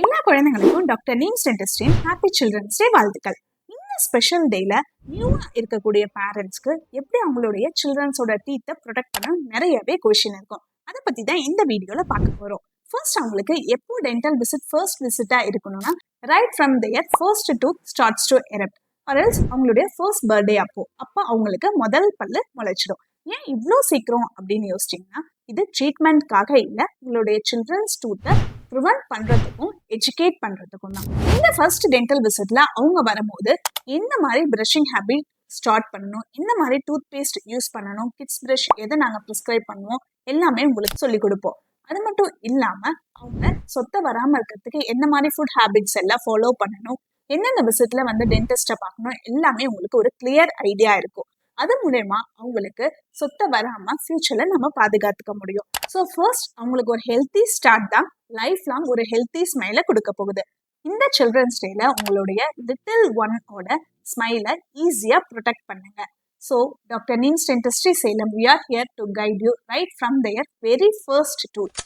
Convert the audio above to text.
எல்லா குழந்தைங்களுக்கும் டாக்டர் நீம்ஸ் டென்டிஸ்டின் ஹாப்பி சில்ட்ரன்ஸ் டே வாழ்த்துக்கள். இந்த ஸ்பெஷல் டேல நியூவா இருக்கக்கூடிய பேரண்ட்ஸ்க்கு எப்படி அவங்களுடைய சில்ட்ரன்ஸோட டீத்தை ப்ரொடெக்ட் பண்ண நிறையவே கொஷின் இருக்கும். அதை பத்தி தான் இந்த வீடியோல பார்க்க போறோம். ஃபர்ஸ்ட் அவங்களுக்கு எப்போ டென்டல் விசிட் ஃபர்ஸ்ட் விசிட்டா இருக்கணும்னா right from there first tooth starts to erupt or else அவங்களுடைய ஃபர்ஸ்ட் பர்த்டே அப்போ அவங்களுக்கு முதல் பல்லு முளைச்சிடும். ஏன் இவ்வளோ சீக்கிரம் அப்படின்னு யோசிச்சிங்கன்னா இது ட்ரீட்மெண்ட்காக இல்லை, உங்களுடைய சில்ட்ரன்ஸ் டூத்தை ப்ரிவென்ட் பண்றதுக்கும் எஜுகேட் பண்றதுக்கும் தான். இந்த ஃபர்ஸ்ட் டென்டல் விசிட்ல அவங்க வரும்போது எந்த மாதிரி பிரஷிங் ஹேபிட் ஸ்டார்ட் பண்ணணும், எந்த மாதிரி டூத் பேஸ்ட் யூஸ் பண்ணணும், கிட்ஸ் பிரஷ் எதை நாங்கள் ப்ரிஸ்கிரைப் பண்ணுவோம் எல்லாமே உங்களுக்கு சொல்லி கொடுப்போம். அது மட்டும் இல்லாம அவங்க சொத்தை வராம இருக்கிறதுக்கு எந்த மாதிரி ஃபுட் ஹேபிட்ஸ் எல்லாம் ஃபாலோ பண்ணணும், எந்தெந்த விசிட்ல வந்து டென்டிஸ்ட்டை பார்க்கணும் எல்லாமே உங்களுக்கு ஒரு கிளியர் ஐடியா இருக்கும். அது மூலயமா அவங்களுக்கு சொத்தை வராம ஃபியூச்சர்ல நம்ம பாதுகாத்துக்க முடியும். ஸோ ஃபர்ஸ்ட் அவங்களுக்கு ஒரு ஹெல்த்தி ஸ்டார்ட் தான் லைஃப் லாங் ஒரு ஹெல்த்தி ஸ்மைலை கொடுக்க போகுது. இந்த சில்ட்ரன்ஸ் டேல உங்களுடைய லிட்டில் ஒன்னோட ஸ்மைலை ஈஸியா ப்ரொடெக்ட் பண்ணுங்க. So doctor names dentistry Salem, we are here to guide you right from their very first tooth.